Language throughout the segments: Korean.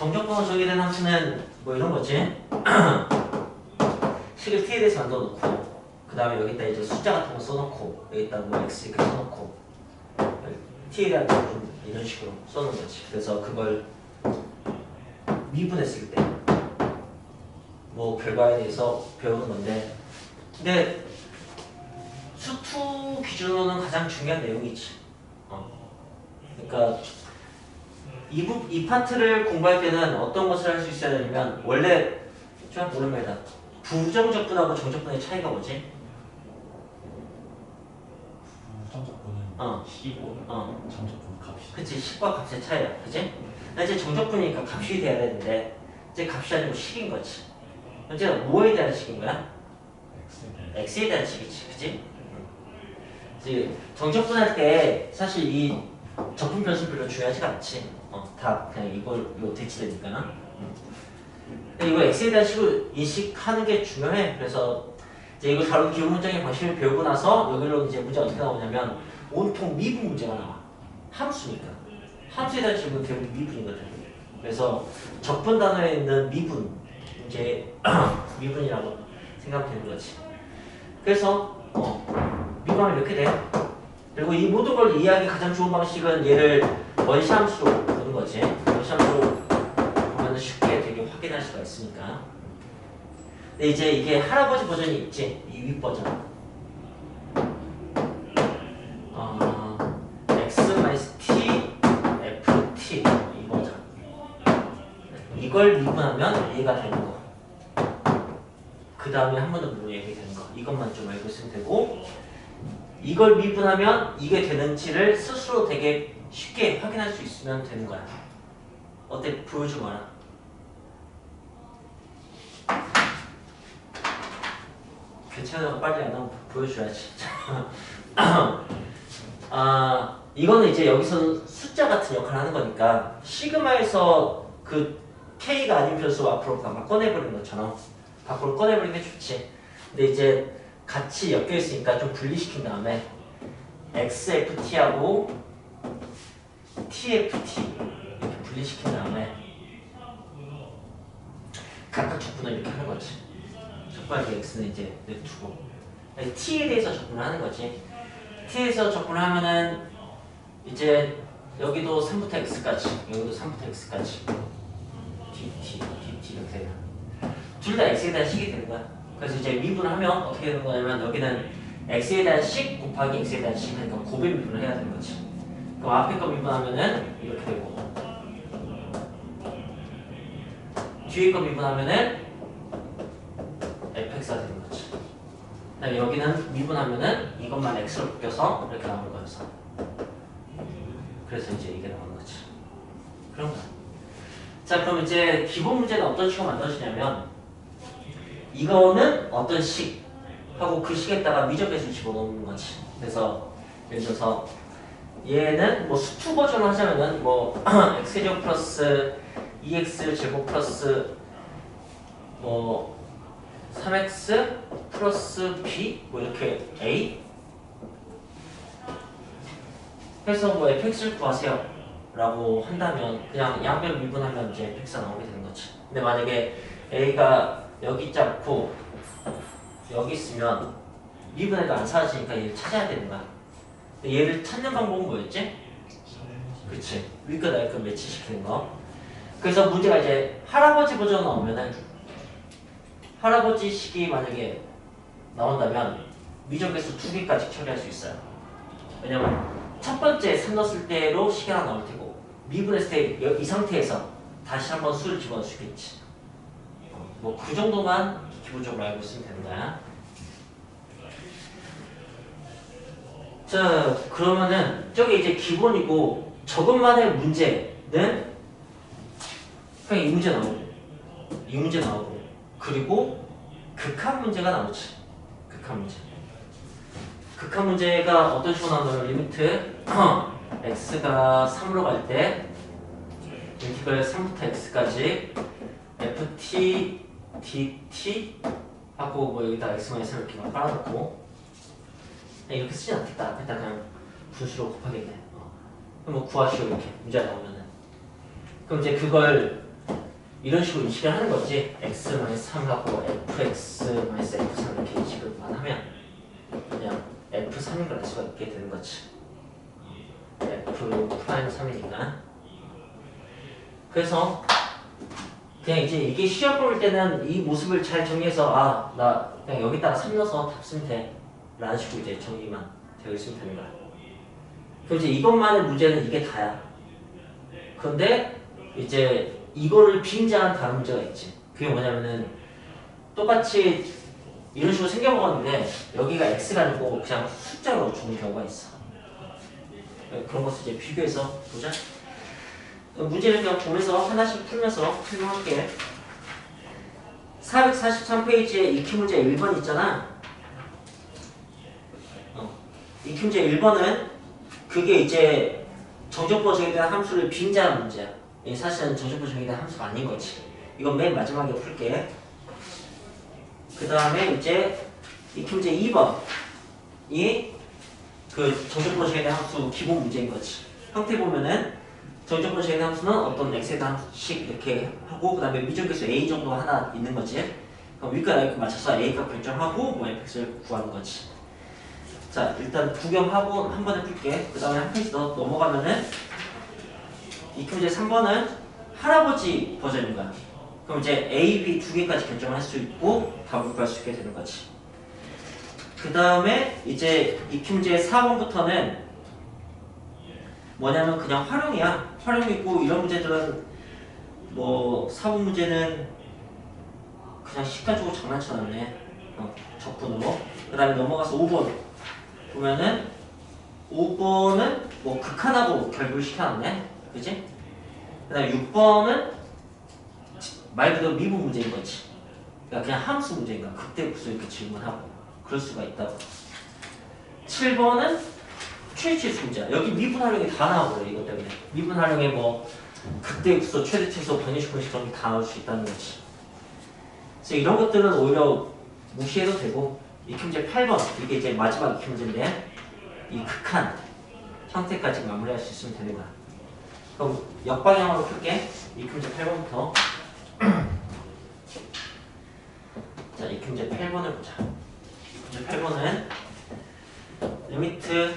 정적분으로 정의된 함수는 뭐 이런 거지. 식을 t에 대해서 만들어 놓고 그 다음에 여기다 이제 숫자 같은 거 써놓고 여기다 뭐 x 이렇게 써놓고 t에 대한 적분 이런 식으로 써놓은 거지. 그래서 그걸 미분했을 때 뭐 결과에 대해서 배우는 건데, 근데 수투 기준으로는 가장 중요한 내용이지. 그러니까 이 파트를 공부할 때는 어떤 것을 할 수 있어야 되냐면, 원래 좀 모르겠다. 부정적분하고 정적분의 차이가 뭐지? 부정적분은 식이고 정적분은 값이. 그치, 식과 값의 차이야. 그치? 이제 정적분이니까 값이 돼야 되는데 이제 값이 아니고 식인 거지. 이제 뭐에 대한 식인 거야? x에 대한 식이지. 그치? 이제 정적분할 때 사실 이 적분 변수 별로 중요하지가 않지. 다 그냥 이거 대치되니까. 이거 x에 대한 식을 인식하는 게 중요해. 그래서 이제 이걸 다룬 기본 문장의 방식을 배우고 나서 여기로 이제 문제가 어떻게 나오냐면 온통 미분 문제가 나와. 함수니까. 함수에 대한 식은 대부분 미분이거든. 그래서 적분 단어에 있는 미분 문제 미분이라고 생각하면 되는 거지. 그래서 미분하면 이렇게 돼. 그리고 이 모든 걸 이해하기 가장 좋은 방식은 얘를 원시함수로 보는 거지. 원시함수로 보면 쉽게 되게 확인할 수가 있으니까. 근데 이제 이게 할아버지 버전이 있지. 이 윗 버전. x-t, ft 이 버전. 이걸 미분하면 얘가 되는 거. 그 다음에 한 번 더 미분 얘기 되는 거. 이것만 좀 알고 있으면 되고, 이걸 미분하면 이게 되는지를 스스로 되게 쉽게 확인할 수 있으면 되는 거야. 어때? 보여주거나. 괜찮아. 빨리 안 나오면 보여줘야지. 이거는 이제 여기서 숫자 같은 역할을 하는 거니까 시그마에서 그 K가 아닌 변수 앞으로 막 꺼내버리는 것처럼 밖으로 꺼내버리는 게 좋지. 근데 이제 같이 엮여 있으니까 좀 분리시킨 다음에 XFT하고 TFT 이렇게 분리시킨 다음에 각각 적분을 이렇게 하는 거지. 적분할 X는 이제 냅두고 T에 대해서 적분을 하는 거지. T에서 적분을 하면은 이제 여기도 3부터 X까지, 여기도 3부터 X까지 DT 이렇게 되면 둘 다 X에 대한 식이 되는 거야. 그래서 이제 미분을 하면 어떻게 되는 거냐면 여기는 X에 대한 식 곱하기 X에 대한 식 하니까 곱의 미분을 해야 되는 거지. 그럼 앞에 거 미분하면은 이렇게 되고 뒤에 거 미분하면은 fx가 되는 거지. 그다음에 여기는 미분하면은 이것만 x로 바뀌어서 이렇게 나오는 거였어. 그래서 이제 이게 나오는 거지. 그런 거야. 자, 그럼 이제 기본 문제는 어떤 식으로 만들어지냐면 이거는 어떤 식 하고 그 식에다가 미적계수 집어넣는 거지. 그래서 예를 들어서 얘는 뭐 수투 버전을 하자면은 뭐 x제곱 플러스 2x 제곱 플러스 뭐 3x 플러스 b 뭐 이렇게 a 해서 뭐 fx를 구하세요 라고 한다면 그냥 양변 미분하면 이제 fx가 나오게 되는 거지. 근데 만약에 a가 여기 있지 않고 여기 있으면 미분해도 안 사라지니까 얘를 찾아야 되는 거야. 근데 얘를 찾는 방법은 뭐였지? 그치, 위과 나이과 매치시키는 거. 그래서 문제가 이제 할아버지 버전 나오면은 할아버지 식이 만약에 나온다면 미적계수 2개까지 처리할 수 있어요. 왜냐면 첫 번째 3 넣었을 때로 식이 하나 나올 테고 미분했을 때 이 상태에서 다시 한번 수를 집어넣을 수 있겠지. 뭐 그 정도만 기본적으로 알고 있으면 되는 거야. 자, 그러면은 저게 이제 기본이고 저것만의 문제는 그냥 이 문제 나오고 이 문제 나오고 그리고 극한 문제가 나오지. 극한 문제. 극한 문제가 어떤 식으로 나오냐면 리미트 x가 3으로 갈 때 인티그럴 3부터 x까지 ft dt 하고 뭐 여기다 x-1 이렇게 막 깔아놓고 이렇게 쓰진 않겠다. 앞에다 그냥 분수로 곱하겠네. 그럼 뭐 구하시오 이렇게 문제가 나오면은 그럼 이제 그걸 이런 식으로 인식을 하는 거지. x-3하고 fx-f3 이렇게 인식을만 하면 그냥 f3을 알 수가 있게 되는 거지. f'3이니까. 그래서 그냥 이제 이게 시험 볼 때는 이 모습을 잘 정리해서 아, 나 그냥 여기다가 3 넣어서 답 쓰면 돼 라는 식으로 이제 정리만 되어 있으면 되는 거야. 그럼 이제 이것만의 문제는 이게 다야. 그런데 이제 이거를 빙자한 다른 문제가 있지. 그게 뭐냐면은 똑같이 이런 식으로 생겨먹었는데 여기가 x가 아니고 그냥 숫자로 주는 경우가 있어. 그런 것을 이제 비교해서 보자. 문제를 그냥 보면서 하나씩 풀면서 설명할게. 443페이지에 익히 문제 1번 있잖아. 익히 문제 1번은 그게 이제 정적보 정의된 함수를 빙자한 문제야. 사실은 정적보 정의된 함수가 아닌 거지. 이건 맨 마지막에 풀게. 그 다음에 이제 익히 문제 2번이 그 정적보 정의된 함수 기본 문제인 거지. 형태 보면은 정적분 정의된 함수는 어떤 x에 대한 함수씩 이렇게 하고 그 다음에 미적계수 a 정도 하나 있는 거지. 그럼 위과 아래과 맞춰서 a값 결정하고 뭐 fx를 구하는 거지. 자, 일단 구경하고 한 번에 풀게. 그 다음에 한 페이지 더 넘어가면은 이 문제 3번은 할아버지 버전인 거야. 그럼 이제 a, b 두 개까지 결정을 할 수 있고 답을 구할 수 있게 되는 거지. 그 다음에 이제 이 문제 4번부터는 뭐냐면 그냥 활용이야. 활용이고 이런 문제들은 뭐 사문 문제는 그냥 식 가지고 장난쳐놨네. 적분으로. 그 다음에 넘어가서 5번 보면은 5번은 뭐 극한하고 결부를 시켜놨네. 그치? 그 다음에 6번은 말 그대로 미분 문제인 거지. 그러니까 그냥 함수 문제인 거야. 극대급수 이렇게 질문하고 그럴 수가 있다고. 7번은 최대치수 문제야. 여기 미분 활용이 다 나와버려. 이것 때문에 미분 활용에 뭐 극대급수, 최대치수, 변이식분식 그런 게 다 나올 수 있다는 거지. 그래서 이런 것들은 오히려 무시해도 되고. 익히 문제 8번 이게 이제 마지막 익히 문제인데 이 극한 형태까지 마무리할 수 있으면 되는 거야. 그럼 역방향으로 풀게. 익히 문제 8번부터. 자, 익히 문제 8번을 보자. 익히 문제 8번은 리미트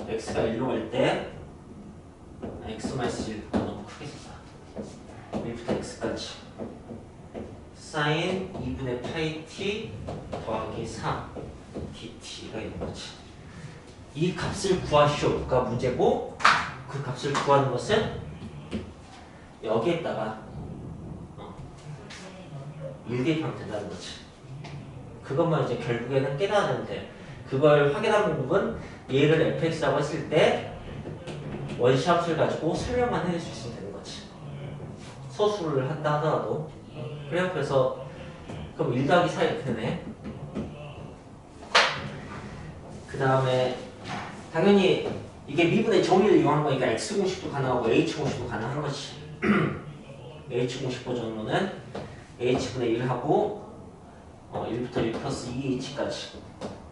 x가 1로 갈 때 x-1 너무 크게 썼다. 1부터 x까지 사인 2분의 파이 t 더하기 3 dt가 있는 거지. 이 값을 구하시오가 문제고 그 값을 구하는 것은 여기에다가 1대입하면 된다는 거지. 그것만 이제 결국에는 깨달아야 되는데 그걸 확인하는 부분 얘를 fx라고 했을 때 원시함수를 가지고 설명만 해낼 수 있으면 되는 거지. 소수를 한다 하더라도. 그래요. 그래서 그럼 1 더하기 4 이렇게 되네. 그 다음에 당연히 이게 미분의 정의를 이용한 거니까 x공식도 가능하고 h공식도 가능한 거지. h공식 버전으로는 h분의 1하고 1부터 1 플러스 2h까지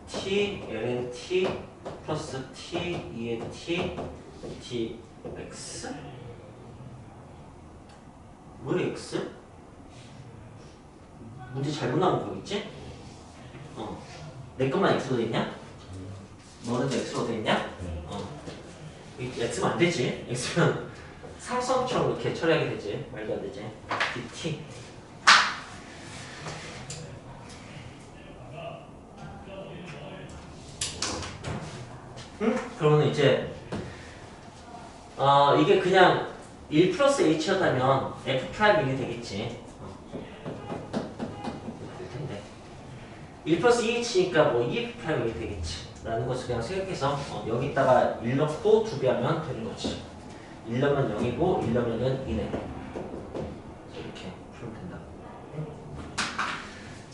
t, ln t 플러스 t, 2의 t, dx? 왜 x? 문제 잘못 나온 거 있지? 내 것만 x로 돼 있냐? 너는 x로 돼 있냐? x면 안 되지. x면 상수함처럼 이렇게 처리하게 되지. 말도 안 되지. dt. 그러면 이제 이게 그냥 1 플러스 h였다면 f 프라임이 되겠지. 될 텐데 1 플러스 2h니까 뭐 2f 프라임이 되겠지 라는 것을 그냥 생각해서 여기다가 1 넣고 2배 하면 되는 거지. 1 넣으면 0이고 1 넣으면 2네. 이렇게 풀면 된다.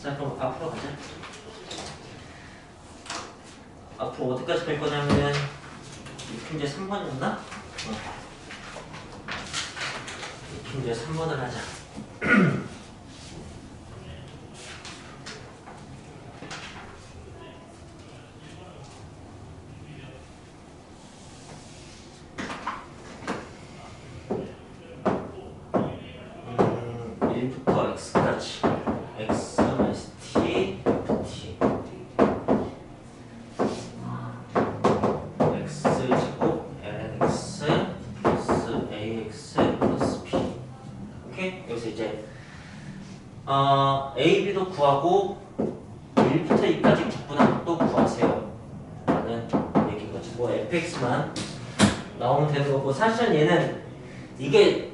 자, 그럼 앞으로 가자. 앞으로 어디까지 갈 거냐면은 이 문제 3번이었나? 이 문제 3번을 하자. 오케이? 여기서 이제 A, B도 구하고 1부터 2까지 적분한 것도 구하세요 라는 얘기인 거지. 뭐 fx만 나오면 되는 거고, 사실은 얘는 이게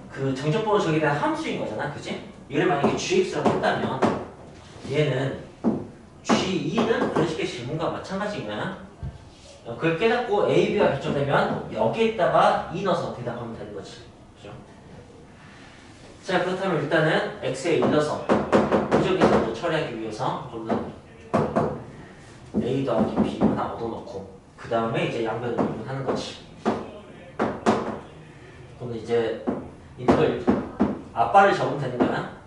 그 정적번호 저기에 대한 함수인 거잖아, 그지? 얘를 만약에 gx라고 했다면 얘는 g2는 그런 식의 질문과 마찬가지인 거야. 그걸 깨닫고 a, b가 결정되면 여기에다가 2 넣어서 대답하면 되는 거지. 그죠? 자, 그렇다면 일단은 x에 일러서 부적에서 처리하기 위해서 저는 a 더하기 b 하나 얻어놓고 그 다음에 이제 양변을 미분하는 거지. 그럼 이제 인터벌 앞발을 적으면 되는 거야.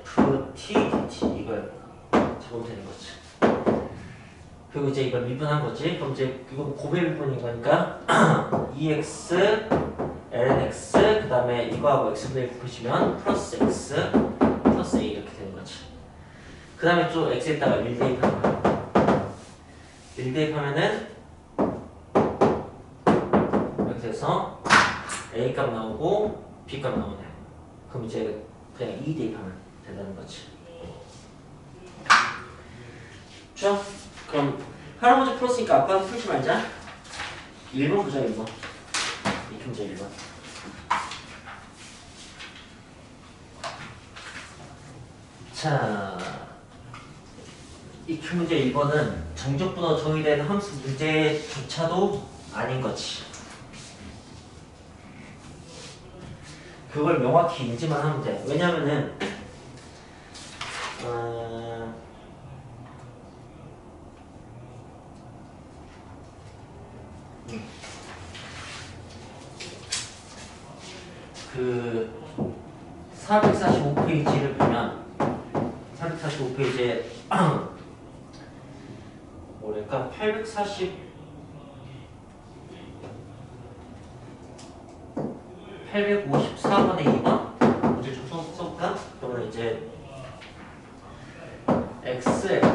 ft dt 이걸 적으면 되는 거지. 그리고 이제 이걸 미분한 거지. 그럼 이제 이건 고배 미분인 거니까 2x lnx 그 다음에 이거하고 x분의 1 곱해주면 플러스 x 플러스 a 이렇게 되는 거지. 그 다음에 또 x에다가 1 대입하는 거야. 1 대입하면은 이렇게 돼서 a 값 나오고 b 값 나오네. 그럼 이제 그냥 2 대입하면 된다는 거지. 좋아? 그럼 할아버지 풀었으니까 아빠는 풀지 말자. 1번 보자. 1번 이 문제 1번. 자, 이 문제 1번은 정적분호 정의된 함수 문제조차도 아닌 거지. 그걸 명확히 인지만 하면 돼. 왜냐면은 그 445페이지를 보면 445페이지에 뭐랄까 854번에 2번 문제 좀 써볼까? 그러면 이제 xfx는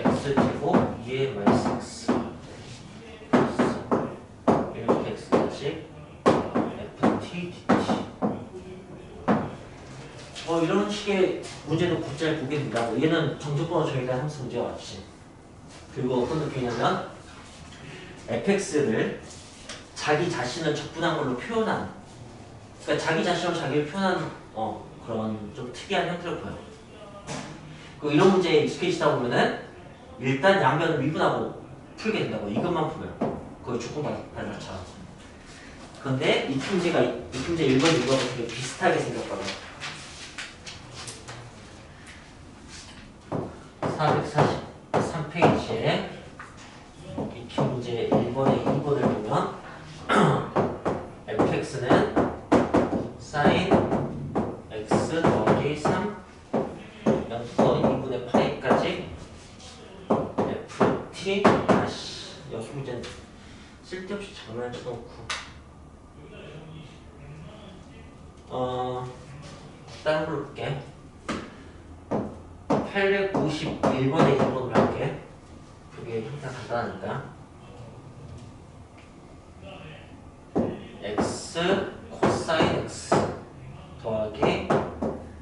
x제곱 2의 마이너스 x 이렇게 x까지 ft dt 이런 식의 문제도 곧잘 보게 된다고. 얘는 정적번호 정의된 함수 문제가 왔지. 그리고 어떤 느낌이냐면 fx를 자기 자신을 적분한 걸로 표현한, 그러니까 자기 자신으로 자기를 표현한 그런 좀 특이한 형태로 보여. 그 이런 문제에 익숙해지다 보면은 일단 양변을 미분하고 풀게 된다고. 이것만 보면 거의 조건 발달처럼. 그런데 이 문제가 이 문제 1번 2번과 되게 비슷하게 생겼거든. 443페이지에 이 문제 1번에 2번을 보면 fx는 sin x 더하기 3 0부터 2분의 파이까지 ft 여기 문제는 쓸데없이 장난을 쳐놓고 다른 걸로 볼게. 851번에 2번으로 할게. 그게 형태가 간단하니까 x 코사인 x 더하기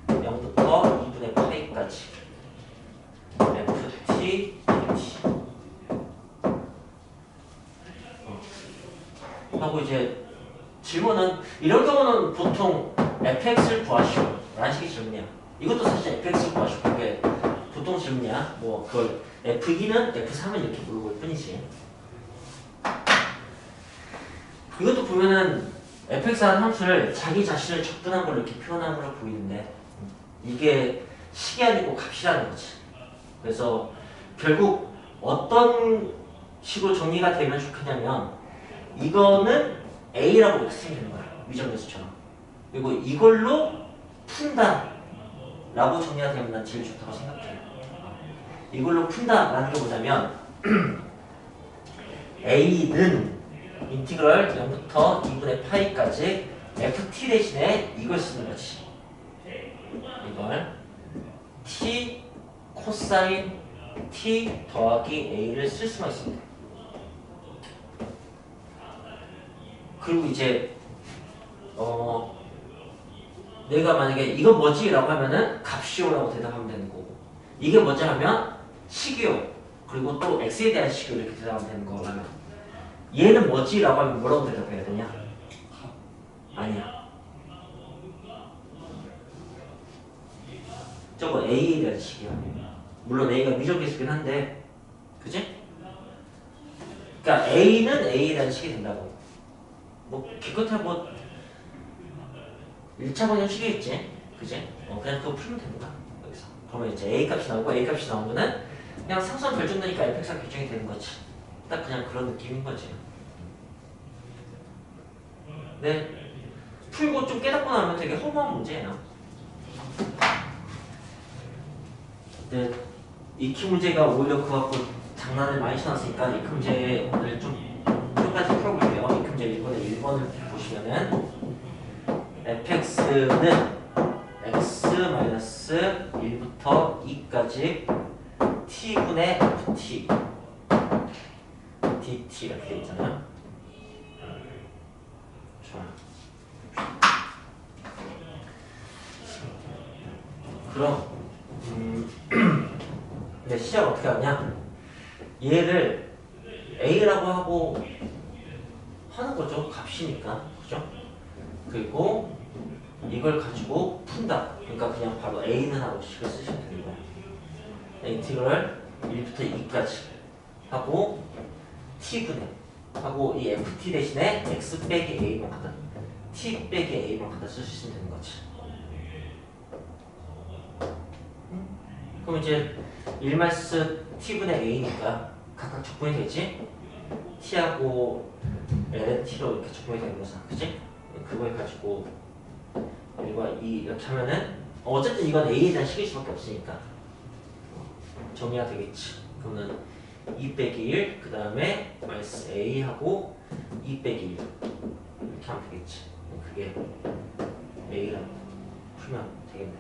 0부터 2분의 파이까지 ft dt 하고 이제 질문은 이런 경우는 보통 fx를 구하시오 라는 식의 질문이야. 이것도 사실 fx를 구하시오. 그게 보통 질문이야. 뭐 그걸 f2는 f3은 이렇게 물어볼 뿐이지. 이것도 보면은 fx라는 함수를 자기 자신을 적분한 걸 이렇게 표현한 걸로 보이는데 이게 식이 아니고 값이라는 거지. 그래서 결국 어떤 식으로 정리가 되면 좋겠냐면 이거는 a라고 생기는 거야. 위정계수처럼. 그리고 이걸로 푼다 라고 정리가 되면 난 제일 좋다고 생각해. 이걸로 푼다 라는 게 뭐냐면 a는 인티그럴 0부터 2분의 파이까지 ft 대신에 이걸 쓰는 거지. 이걸 t 코사인 t 더하기 a를 쓸 수가 있습니다. 그리고 이제 내가 만약에 이거 뭐지? 라고 하면은 값이요라고 대답하면 되는 거고 이게 뭐지? 하면 식이요 그리고 또 x에 대한 식이요 이렇게 대답하면 되는 거라면 얘는 뭐지? 라고 하면 뭐라고 대답해야 되냐? 아니야 저거 a에 대한 식이야 물론 a가 미적계수긴 한데 그지? 그러니까 a는 a에 대한 식이 된다고 뭐 기껏해 뭐 1차 방정식이겠지 그지? 그냥 그거 풀면 됩니다 여기서 그러면 이제 a 값이 나오고 a 값이 나오면은 그냥 상수함 결정되니까 fx가 결정이 되는 거지 딱 그냥 그런 느낌인 거지 네 풀고 좀 깨닫고 나면 되게 허무한 문제예요 네 익히 문제가 오히려 그거 갖고 장난을 많이 쳐놨으니까 익히 문제를 좀 끝까지 풀어볼게요 익히 문제 1번을 보시면은 fx는 x-1부터 2까지 t분의 ft dt 이렇게 돼 있잖아요. 좋아요. 그럼 이제 시작 어떻게 하냐? 얘를 a라고 하고 하는 거죠. 값이니까. 그죠? 그리고 이걸 가지고 푼다. 그러니까 그냥 바로 a는 하고 식을 쓰시면 되는 거야. 인티그럴 1부터 2까지 하고 t분의 하고 이 ft 대신에 x 빼기 a만 갖다 t 빼기 a만 갖다 쓰시면 되는 거지. 그럼 이제 1마이너스 t분의 a니까 각각 적분이 되지? t하고 lnt로 이렇게 적분이 되는 거잖아. 그치? 그걸 가지고 1과 2 이렇게 하면은 어쨌든 이건 a에 대한 식일 수밖에 없으니까 정리가 되겠지. 그러면 2 빼기 1, 그 다음에 마이너스 a하고 2 빼기 1 이렇게 하면 되겠지. 그게 a라고 풀면 되겠네.